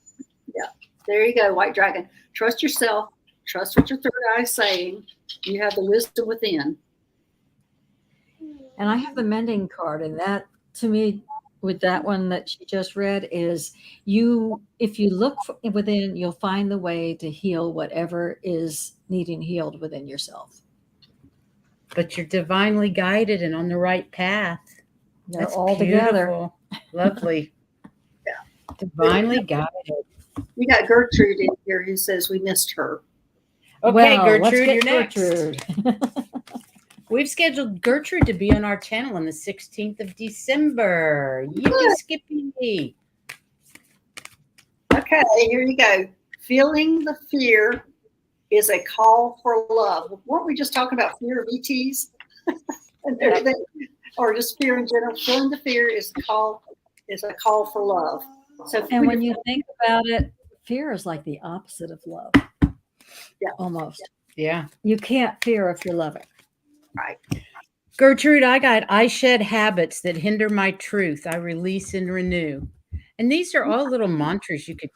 Yeah. There you go, White Dragon. Trust yourself. Trust what your third eye is saying. You have the wisdom within. And I have the mending card, and that to me, with that one that she just read, is if you look within, you'll find the way to heal whatever is needing healed within yourself. But you're divinely guided and on the right path. They're That's all beautiful. together. Lovely. Yeah. Divinely guided. We got Gertrude in here who says we missed her. Okay, Well, Gertrude, you're next. Gertrude. We've scheduled Gertrude to be on our channel on the 16th of December. Yippee skippy. Okay, here you go. Feeling the fear is a call for love. Weren't we just talking about fear of ETs? And everything? Or just fear in general? Feeling the fear is a call for love. So And when you think about it, fear is like the opposite of love. Yeah. Almost. Yeah. You can't fear if you're loving. Right. Gertrude, I shed habits that hinder my truth. I release and renew. And these are all little mantras you could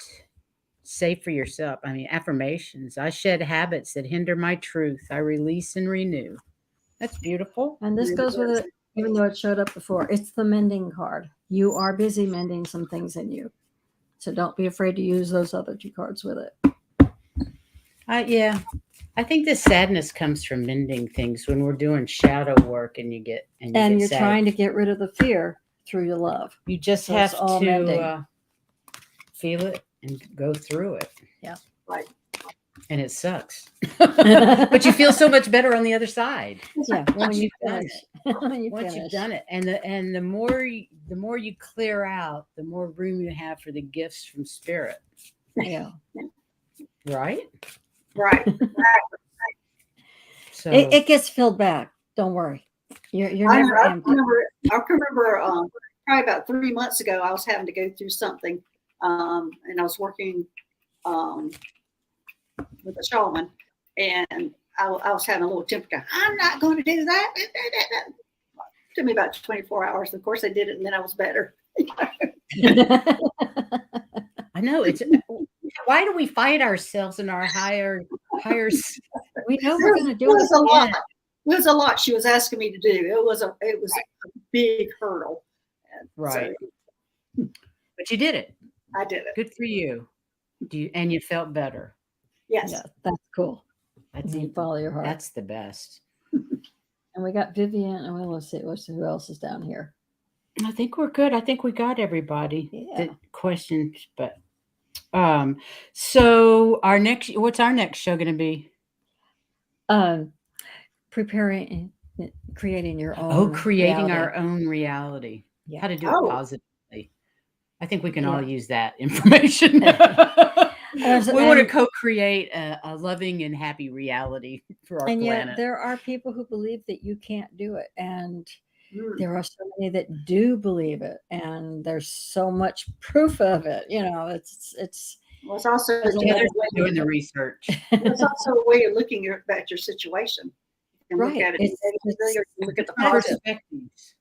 say for yourself. I mean, affirmations. I shed habits that hinder my truth. I release and renew. That's beautiful. And this goes with it, even though it showed up before. It's the mending card. You are busy mending some things in you. So don't be afraid to use those other two cards with it. Yeah. I think the sadness comes from mending things when we're doing shadow work and you're you're trying to get rid of the fear through your love. You just So it's have all to mending. feel it and go through it. Yeah. Right. And it sucks. But you feel so much better on the other side. Yeah. Once you've done finish. it. When you Once finish. you've done it. And the more you clear out, the more room you have for the gifts from spirit. Yeah. Right? Right. So It gets filled back. Don't worry. You're never I empty. remember probably about 3 months ago, I was having to go through something, and I was working with a shaman, and I was having a little temper go, I'm not going to do that. It took me about 24 hours. Of course, I did it, and then I was better. I know it's why do we fight ourselves in our higher We know we're going to do It was it a lot. again. It was a lot she was asking me to do. It was a big hurdle. And Right. so But you did it. I did it. Good for you. And you felt better. Yes. Yeah, that's cool. That's You follow your heart. That's the best. And we got Vivian. And well, let's see who else is down here. I think we're good. I think we got everybody. Yeah. The questions, but so what's our next show going to be? Preparing, creating your own. Oh, creating reality. our own reality. Yeah. How to do Oh. it positively. I think we can all Yeah. use that information. We want to And- co-create a loving and happy reality for our And yet planet. there are people who believe that you can't do it. And Mm. there are so many that do believe it. And there's so much proof of it. You know, it's Well, it's also There's a Yeah, lot they're of doing the research. it's also a way of looking at your situation. You can Right. look at it It's- negatively, or you can look at the Different positive. perspectives.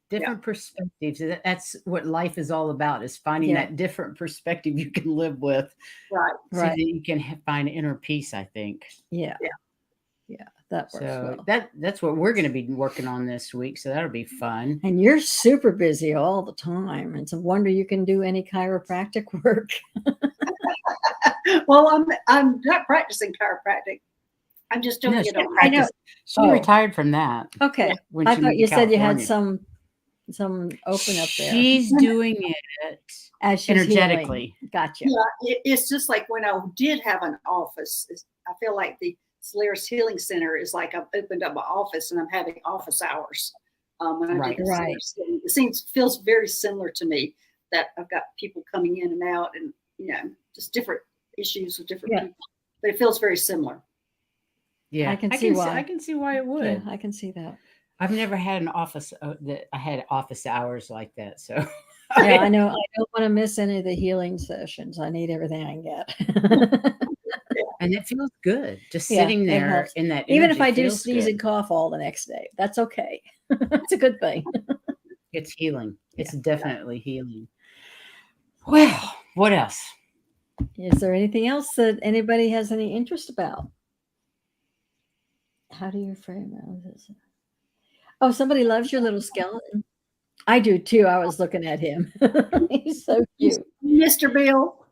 Different perspectives. That's what life is all about, is finding Yeah. that different perspective you can live with Right. so Right. that you can find inner peace, I think. yeah. Yeah. Yeah. That works So well. that's what we're going to be working on this week. So that'll be fun. And you're super busy all the time. It's a wonder you can do any chiropractic work. Well, I'm not practicing chiropractic. I'm just doing No, it she on I know. practiced- She Oh. ratired from that. Okay. when I she thought moved you to said you had California. some open up there. She's doing it As she's energetically. healing. Gotcha. Yeah, it's just like when I did have an office. I feel like the Solaris Healing Center is like I've opened up an office and I'm having office hours. When I Right. do the Right. Solaris Healing. It feels very similar to me, that I've got people coming in and out, and just different issues with different Yeah. people. But it feels very similar. Yeah, I can see why. I can see why it would. Yeah, I can see that. I've never had an office that I had office hours like that. So Yeah, I know. I don't want to miss any of the healing sessions. I need everything I can get. and it feels good just Yeah, sitting it there helps. in that Even if energy I do feels sneeze good. and cough all the next day, that's okay. It's a good thing. It's healing. It's Yeah. definitely healing. Well, what else? Is there anything else that anybody has any interest about? How do you frame this? Oh, somebody loves your little skeleton. I do too. I was looking at him. He's so cute. Mr. Bill.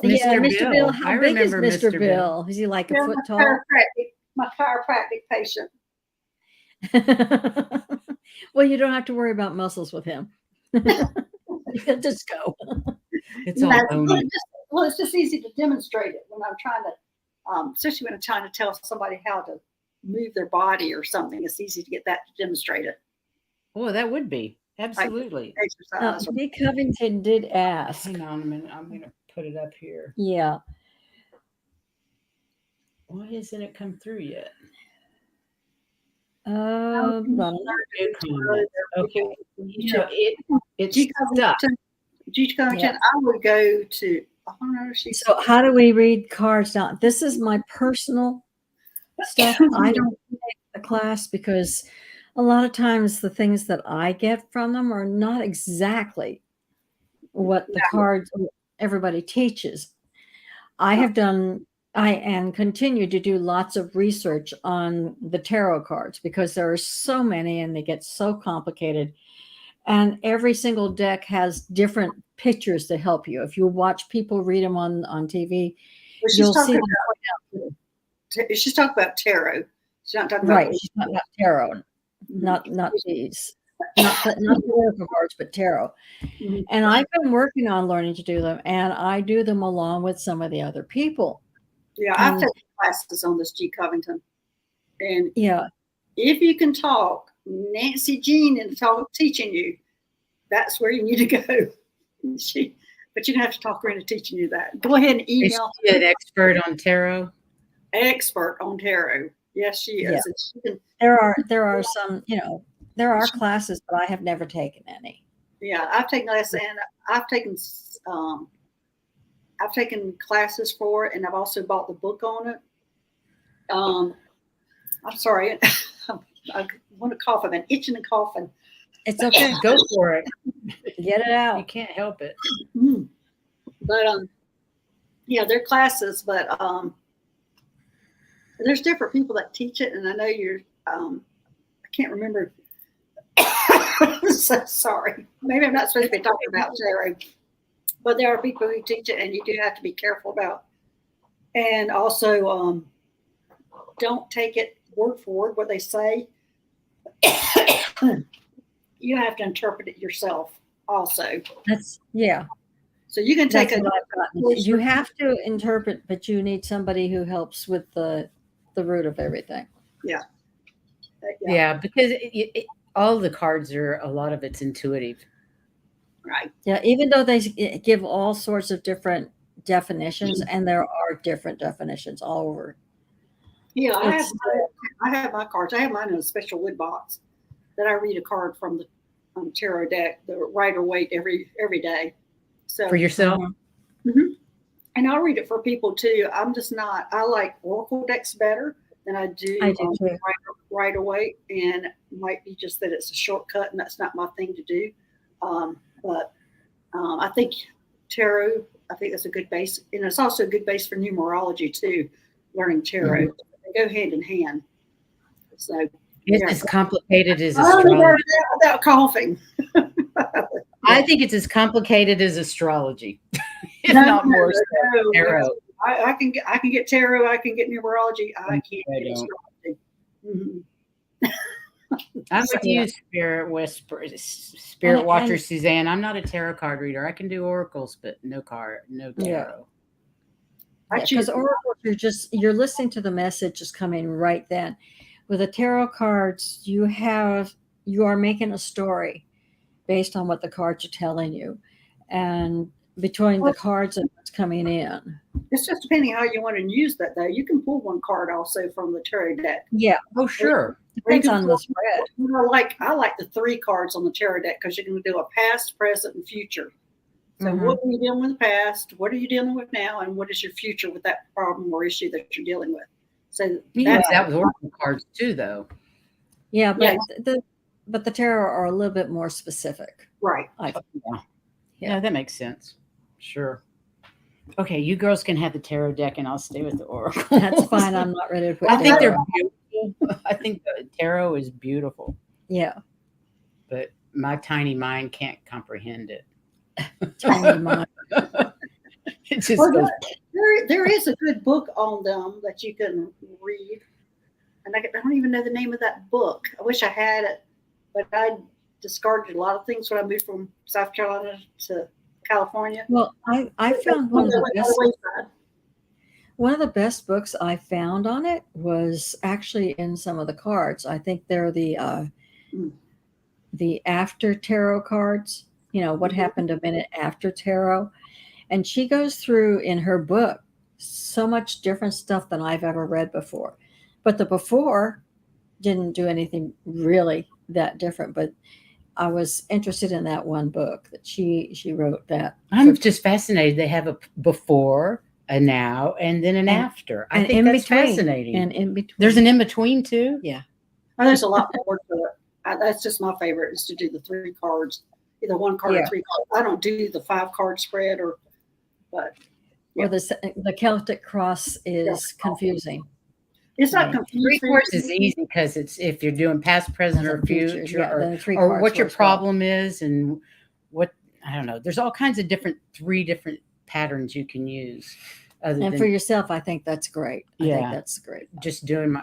Yeah, Mr. Mr. Bill. Bill. How I big is remember Mr. Mr. Bill? Is he like a Yeah, foot tall? my chiropractic patient. Well, you don't have to worry about muscles with him. He'll just go. It's all bony. It's just easy to demonstrate it when I'm trying to, especially when I'm trying to tell somebody how to move their body or something. It's easy to get that to demonstrate it. Oh, that would be. Absolutely. Exercise. Dee Covington did ask. Hang on a minute. I'm going to put it up here. Yeah. Why hasn't it come through yet? Okay. So it's stuck. G Covington, I would go to. So how do we read cards now? This is my personal stuff. I don't take the class because a lot of times the things that I get from them are not exactly what the cards everybody teaches. I have done, and continue to do lots of research on the tarot cards because there are so many and they get so complicated. And every single deck has different pictures to help you. If you watch people read them on TV, you'll see them point out. She's talking about tarot. She's not talking right. about She's talking about tarot, not these, not the oracle cards, but tarot. Mm-hmm. And I've been working on learning to do them, and I do them along with some of the other people. Yeah, I've taken classes on this G Covington, and if you can talk, Nancy Jean and teaching you, that's where you need to go. But you don't have to talk her into teaching you that. Go ahead and email. Is she an expert on tarot? Expert on tarot. Yes, she is. Yeah. There are some, there are classes, but I have never taken any. Yeah, I've taken classes, and I've taken classes for it, and I've also bought the book on it. I'm sorry, I want to cough. I've been itching and coughing. It's okay. Go for it. Get it out. You can't help it. But they're classes, but there's different people that teach it, and I know you're. I can't remember. So sorry. Maybe I'm not supposed to be talking about tarot, but there are people who teach it, and you do have to be careful about. And also, don't take it word for word what they say. You have to interpret it yourself also. So you can take you have to interpret, but you need somebody who helps with the root of everything. Yeah, because all the cards are, a lot of it's intuitive. Right. Yeah, even though they give all sorts of different definitions, and there are different definitions all over. Yeah, I have my cards. I have mine in a special wood box that I read a card from the tarot deck, the Rider-Waite every day. So for yourself? Mm-hmm. And I'll read it for people too. I'm just not. I like oracle decks better than I do Rider-Waite, and it might be just that it's a shortcut, and that's not my thing to do. But I think tarot. I think that's a good base, and it's also a good base for numerology too. Learning tarot, they go hand in hand. So it's as complicated as astrology. Without coughing. I think it's as complicated as astrology. It's not more so tarot. I can get tarot. I can get numerology. I can't get astrology. I'm with you, Spirit Whisper, Spirit Watcher, Suzanne. I'm not a tarot card reader. I can do oracles, but no tarot. Because oracles, you're listening to the messages coming right then. With the tarot cards, you are making a story based on what the cards are telling you, and between the cards and what's coming in. It's just depending how you want to use that, though. You can pull one card also from the tarot deck. Yeah. Oh, sure. Depends on the spread. I like the 3 cards on the tarot deck because you can do a past, present, and future. So what are you dealing with the past? What are you dealing with now? And what is your future with that problem or issue that you're dealing with? So that was oracle cards too, though. Yeah, but the tarot are a little bit more specific. Right. Yeah, that makes sense. Sure. Okay, you girls can have the tarot deck, and I'll stay with the oracle. That's fine. I'm not ready to put. I think they're beautiful. I think the tarot is beautiful. Yeah. But my tiny mind can't comprehend it. Tiny mind. It just goes. There is a good book on them that you can read. And I don't even know the name of that book. I wish I had it, but I discarded a lot of things when I moved from South Carolina to California. Well, I found one of the best books I found on it was actually in some of the cards. I think they're the after tarot cards. You know, what happened a minute after tarot. And she goes through in her book so much different stuff than I've ever read before. But the before didn't do anything really that different. But I was interested in that one book that she wrote that. I'm just fascinated. They have a before, a now, and then an after. I think that's fascinating. And in between. There's an in between too? Yeah. Oh, there's a lot more to it. That's just my favorite is to do the 3 cards, either 1 card or 3 cards. I don't do the 5 card spread or the Celtic cross is confusing. It's not confusing. 3 cards is easy because it's if you're doing past, present, or future, or what your problem is, and what I don't know. There's all kinds of 3 different patterns you can use. And for yourself, I think that's great. I think that's great. Just doing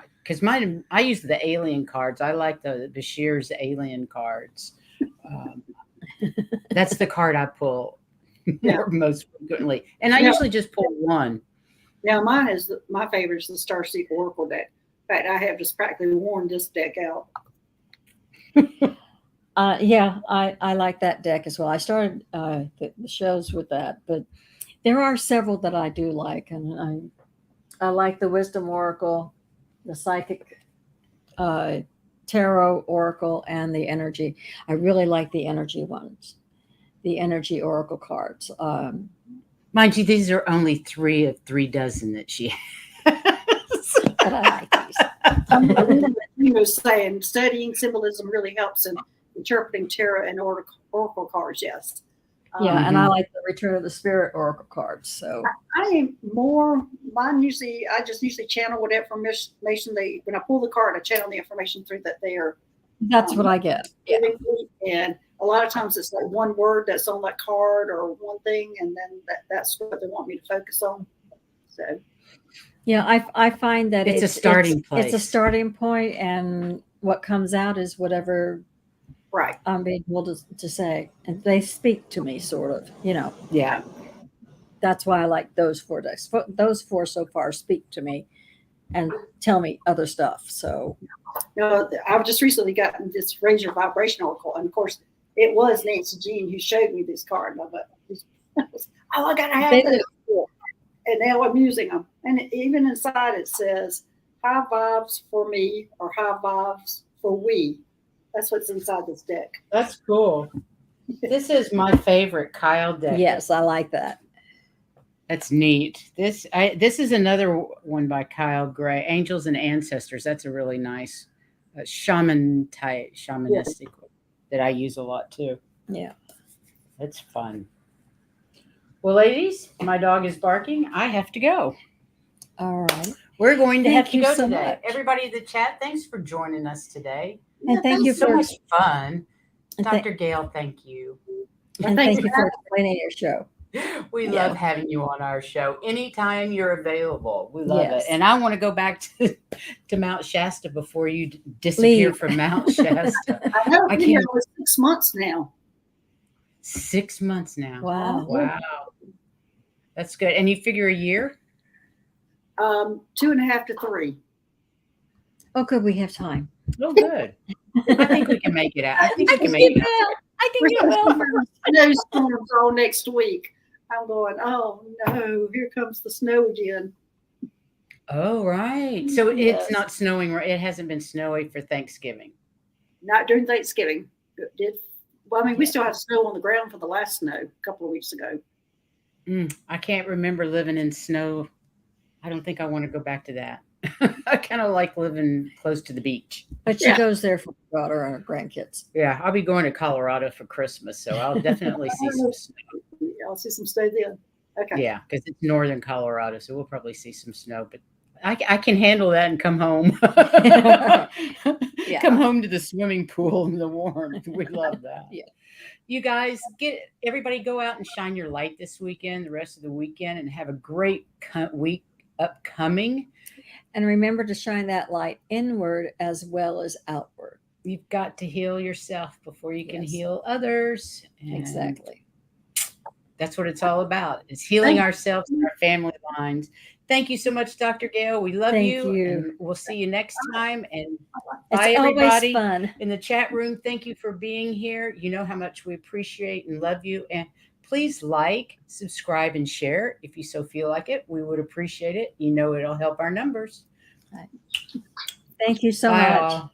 I use the alien cards. I like the Bashir's alien cards. That's the card I pull most frequently, and I usually just pull 1. Now, mine is my favorite is the Starseeds Oracle deck. In fact, I have just practically worn this deck out. I like that deck as well. I started the shows with that, but there are several that I do like, and I like the Wisdom Oracle, the Psychic Tarot Oracle, and the Energy. I really like the Energy ones, the Energy Oracle cards. Mind you, these are only 3 of 3 dozen that she has. But I like these. You were saying studying symbolism really helps in interpreting tarot and oracle cards. Yes. And I like the Return of the Spirit Oracle cards. So I am more. Mine usually, I just usually channel whatever information when I pull the card, I channel the information through that they are. That's what I get. Yeah. And a lot of times it's like one word that's on that card or one thing, and then that's what they want me to focus on. So, yeah, I find that it's a starting place. It's a starting point, and what comes out is whatever I'm being able to say, and they speak to me, sort of. You know. Yeah. That's why I like those 4 decks. Those 4 so far speak to me and tell me other stuff. So, I've just recently gotten this Raise Your Vibration Oracle, and of course, it was Nancy Jean who showed me this card. And I thought, I gotta have this. And now I'm using them. And even inside it says, high vibes for me or high vibes for we. That's what's inside this deck. That's cool. This is my favorite Kyle deck. Yes, I like that. That's neat. This is another one by Kyle Gray, Angels and Ancestors. That's a really nice shamanistic that I use a lot too. Yeah. It's fun. Well, ladies, my dog is barking. I have to go. All right. We're going to have to go so today. Much. Everybody in the chat, thanks for joining us today. And thank you so for much fun. Dr. Gail, thank you. And thank you for explaining your show. We love having you on our show. Anytime you're available. We love it. And I want to go back to Mount Shasta before you disappear from Mount Shasta. I know. I've been here for 6 months now. 6 months now. Wow. Wow. That's good. And you figure a year? 2.5 to 3. Oh, good. We have time. Oh, good. I think we can make it out. I think we can make it out. I think you will. I know storms all next week. I'm going, oh no, here comes the snow again. Oh, right. So Yes. it's not snowing. It hasn't been snowy for Thanksgiving. Not during Thanksgiving. Well, I mean, we still have snow on the ground for the last snow a couple of weeks ago. I can't remember living in snow. I don't think I want to go back to that. I kind of like living close to the beach. But she goes there for her daughter and her grandkids. Yeah, I'll be going to Colorado for Christmas, so I'll definitely see some snow. I'll see some snow then. Okay. Yeah, because it's northern Colorado, so we'll probably see some snow. But I can handle that and come home. Yeah. Come home to the swimming pool in the warmth. We love that. Yeah. You guys, everybody go out and shine your light this weekend, the rest of the weekend, and have a great week upcoming. And remember to shine that light inward as well as outward. You've got to heal yourself before you can Yes. heal others. And Exactly. that's what it's all about. It's healing ourselves and our family lines. Thank you so much, Dr. Gail. We love Thank you. you. And we'll see you next time. And It's bye, everybody. always fun. In the chat room, thank you for being here. You know how much we appreciate and love you. And please like, subscribe, and share if you so feel like it. We would appreciate it. You know it'll help our numbers. Thank you so Bye, much. all.